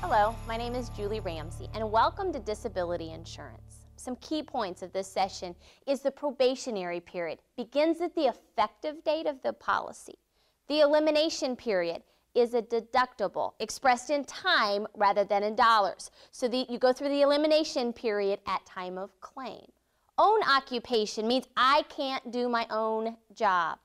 Hello, my name is Julie Ramsey, and welcome to Disability Insurance. Some key points of this session is the probationary period begins at the effective date of the policy. The elimination period is a deductible expressed in time rather than in dollars. So you go through the elimination period at time of claim. Own occupation means I can't do my own job.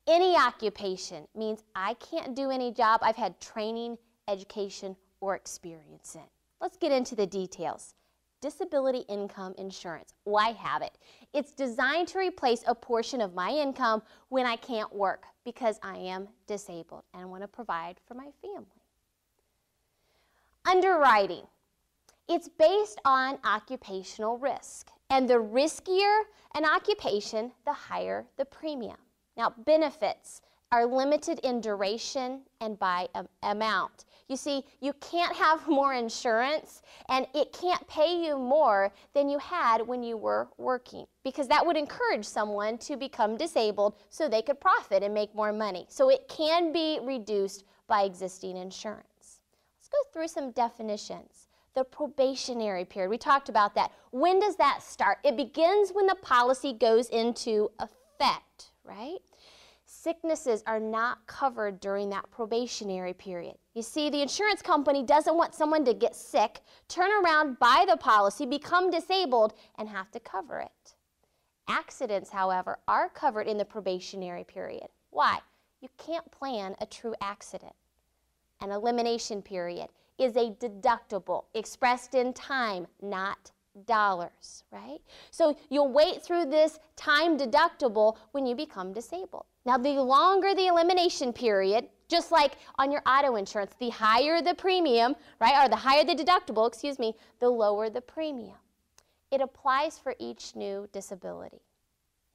Any occupation means I can't do any job I've had training, education, or experience in. Let's get into the details. Disability income insurance. Why have it? It's designed to replace a portion of my income when I can't work because I am disabled and I want to provide for my family. Underwriting. It's based on occupational risk, and the riskier an occupation, the higher the premium. Now, benefits are limited in duration and by amount. You see, you can't have more insurance, and it can't pay you more than you had when you were working, because that would encourage someone to become disabled so they could profit and make more money. So it can be reduced by existing insurance. Let's go through some definitions. The probationary period, we talked about that. When does that start? It begins when the policy goes into effect, right? Sicknesses are not covered during that probationary period. You see, the insurance company doesn't want someone to get sick, turn around, buy the policy, become disabled, and have to cover it. Accidents, however, are covered in the probationary period. Why? You can't plan a true accident. An elimination period is a deductible expressed in time, not dollars, right? So you'll wait through this time deductible when you become disabled. Now, the longer the elimination period, just like on your auto insurance, the higher the premium, right, or the higher the deductible, excuse me, the lower the premium. It applies for each new disability.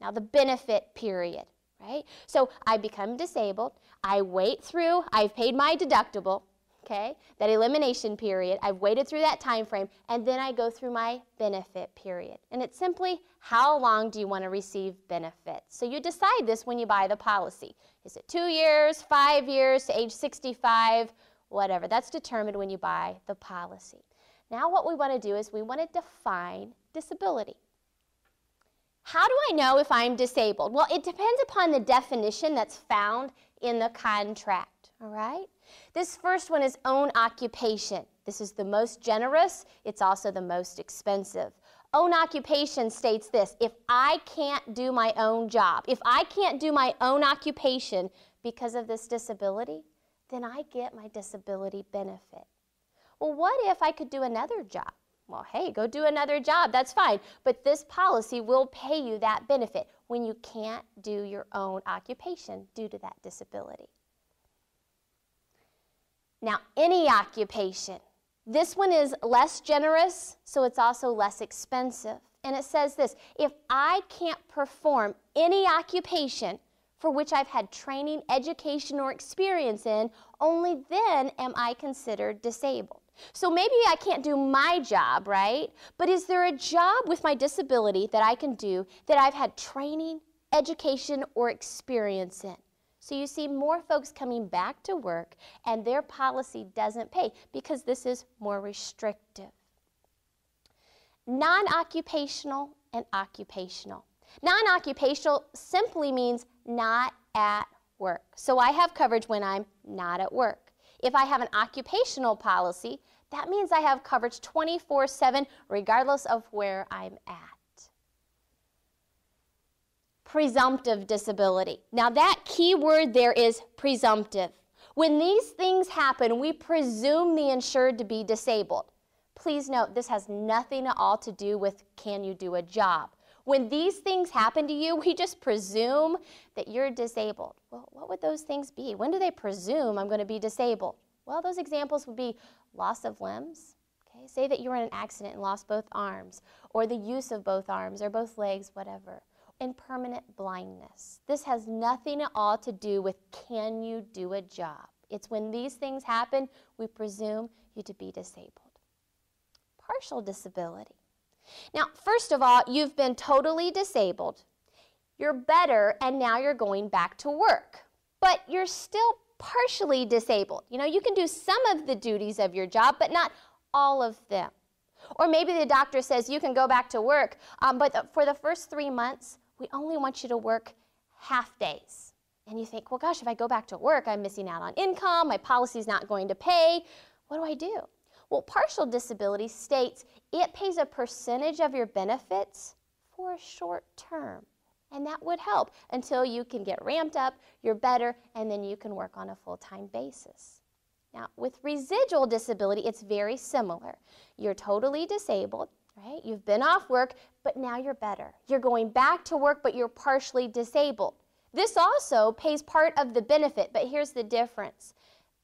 Now, the benefit period, right? So I become disabled, I wait through, I've paid my deductible, okay, that elimination period, I've waited through that time frame, and then I go through my benefit period. And it's simply, how long do you want to receive benefits? So you decide this when you buy the policy. Is it 2 years, 5 years, to age 65, whatever. That's determined when you buy the policy. Now what we want to do is we want to define disability. How do I know if I'm disabled? Well, it depends upon the definition that's found in the contract, all right? This first one is own occupation. This is the most generous. It's also the most expensive. Own occupation states this: if I can't do my own job, if I can't do my own occupation because of this disability, then I get my disability benefit. Well, what if I could do another job? Well, hey, go do another job. That's fine. But this policy will pay you that benefit when you can't do your own occupation due to that disability. Now, any occupation. This one is less generous, so it's also less expensive. And it says this: if I can't perform any occupation for which I've had training, education, or experience in, only then am I considered disabled. So maybe I can't do my job, right? But is there a job with my disability that I can do that I've had training, education, or experience in? So you see more folks coming back to work, and their policy doesn't pay because this is more restrictive. Non-occupational and occupational. Non-occupational simply means not at work. So I have coverage when I'm not at work. If I have an occupational policy, that means I have coverage 24/7 regardless of where I'm at. Presumptive disability. Now that key word there is presumptive. When these things happen, we presume the insured to be disabled. Please note, this has nothing at all to do with can you do a job. When these things happen to you, we just presume that you're disabled. Well, what would those things be? When do they presume I'm going to be disabled? Well, those examples would be loss of limbs. Okay? Say that you were in an accident and lost both arms, or the use of both arms or both legs, whatever. And permanent blindness. This has nothing at all to do with can you do a job. It's when these things happen, we presume you to be disabled. Partial disability. Now, first of all, you've been totally disabled. You're better, and now you're going back to work. But you're still partially disabled. You know, you can do some of the duties of your job, but not all of them. Or maybe the doctor says you can go back to work, but for the first 3 months, we only want you to work half days. And you think, well, gosh, if I go back to work, I'm missing out on income, my policy's not going to pay. What do I do? Well, partial disability states it pays a percentage of your benefits for a short term. And that would help until you can get ramped up, you're better, and then you can work on a full-time basis. Now, with residual disability, it's very similar. You're totally disabled, right? You've been off work, but now you're better. You're going back to work, but you're partially disabled. This also pays part of the benefit, but here's the difference.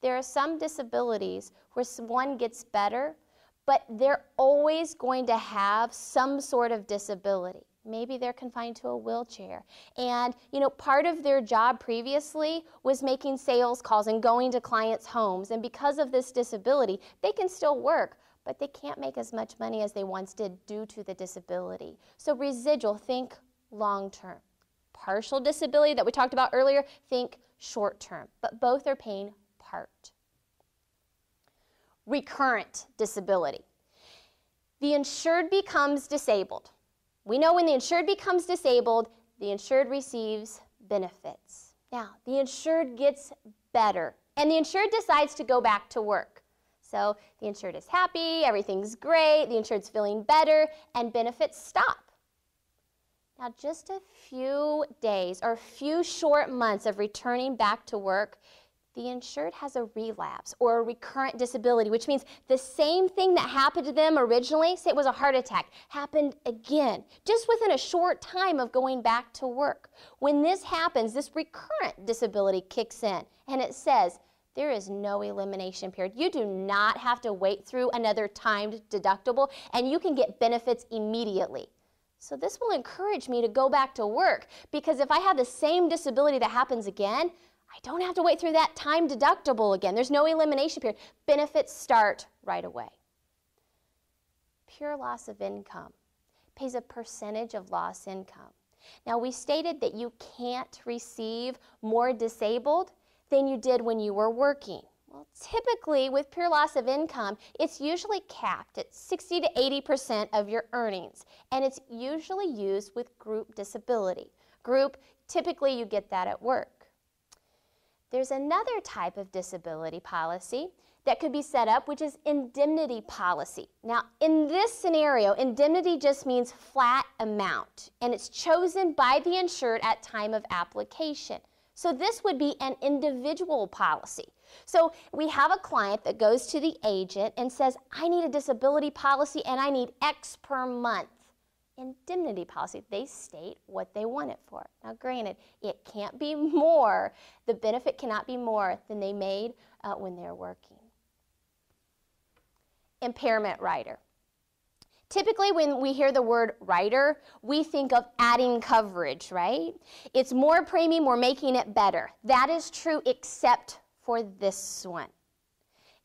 There are some disabilities where one gets better, but they're always going to have some sort of disability. Maybe they're confined to a wheelchair. And, you know, part of their job previously was making sales calls and going to clients' homes. And because of this disability, they can still work, but they can't make as much money as they once did due to the disability. So residual, think long-term. Partial disability that we talked about earlier, think short-term. But both are paying part. Recurrent disability. The insured becomes disabled. We know when the insured becomes disabled, the insured receives benefits. Now, the insured gets better, and the insured decides to go back to work. So the insured is happy, everything's great, the insured's feeling better, and benefits stop. Now, just a few days or a few short months of returning back to work, the insured has a relapse or a recurrent disability, which means the same thing that happened to them originally, say it was a heart attack, happened again, just within a short time of going back to work. When this happens, this recurrent disability kicks in, and it says, there is no elimination period. You do not have to wait through another timed deductible, and you can get benefits immediately. So this will encourage me to go back to work, because if I have the same disability that happens again, I don't have to wait through that time deductible again. There's no elimination period. Benefits start right away. Pure loss of income pays a percentage of lost income. Now, we stated that you can't receive more disabled than you did when you were working. Well, typically with pure loss of income, it's usually capped at 60 to 80% of your earnings, and it's usually used with group disability. Group, typically you get that at work. There's another type of disability policy that could be set up, which is indemnity policy. Now, in this scenario, indemnity just means flat amount, and it's chosen by the insured at time of application. So this would be an individual policy. So we have a client that goes to the agent and says, I need a disability policy and I need X per month. Indemnity policy, they state what they want it for. Now granted, it can't be more, the benefit cannot be more than they made when they're working. Impairment rider. Typically when we hear the word rider, we think of adding coverage, right? It's more premium, we're making it better. That is true except for this one.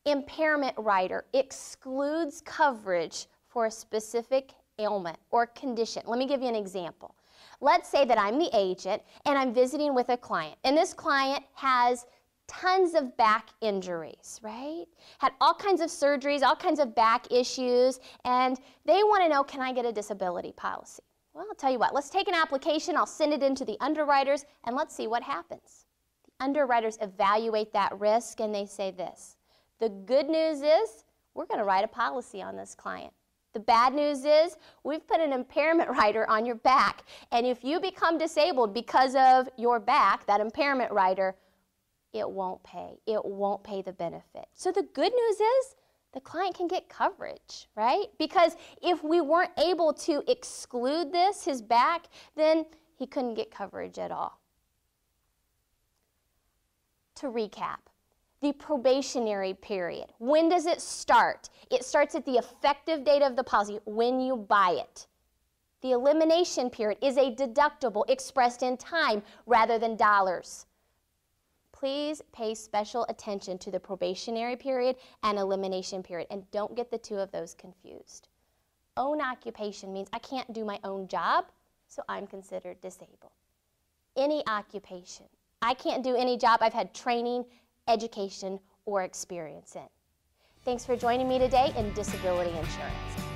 Impairment rider excludes coverage for a specific ailment or condition. Let me give you an example. Let's say that I'm the agent and I'm visiting with a client, and this client has tons of back injuries, right? Had all kinds of surgeries, all kinds of back issues, and they want to know, can I get a disability policy? Well, I'll tell you what, let's take an application, I'll send it into the underwriters, and let's see what happens. The underwriters evaluate that risk, and they say this. The good news is, we're going to write a policy on this client. The bad news is, we've put an impairment rider on your back, and if you become disabled because of your back, that impairment rider, it won't pay. It won't pay the benefit. So the good news is the client can get coverage, right? Because if we weren't able to exclude this, his back, then he couldn't get coverage at all. To recap, the probationary period. When does it start? It starts at the effective date of the policy, when you buy it. The elimination period is a deductible expressed in time rather than dollars. Please pay special attention to the probationary period and elimination period, and don't get the two of those confused. Own occupation means I can't do my own job, so I'm considered disabled. Any occupation. I can't do any job. I've had training education, or experience in. Thanks for joining me today in Disability Insurance.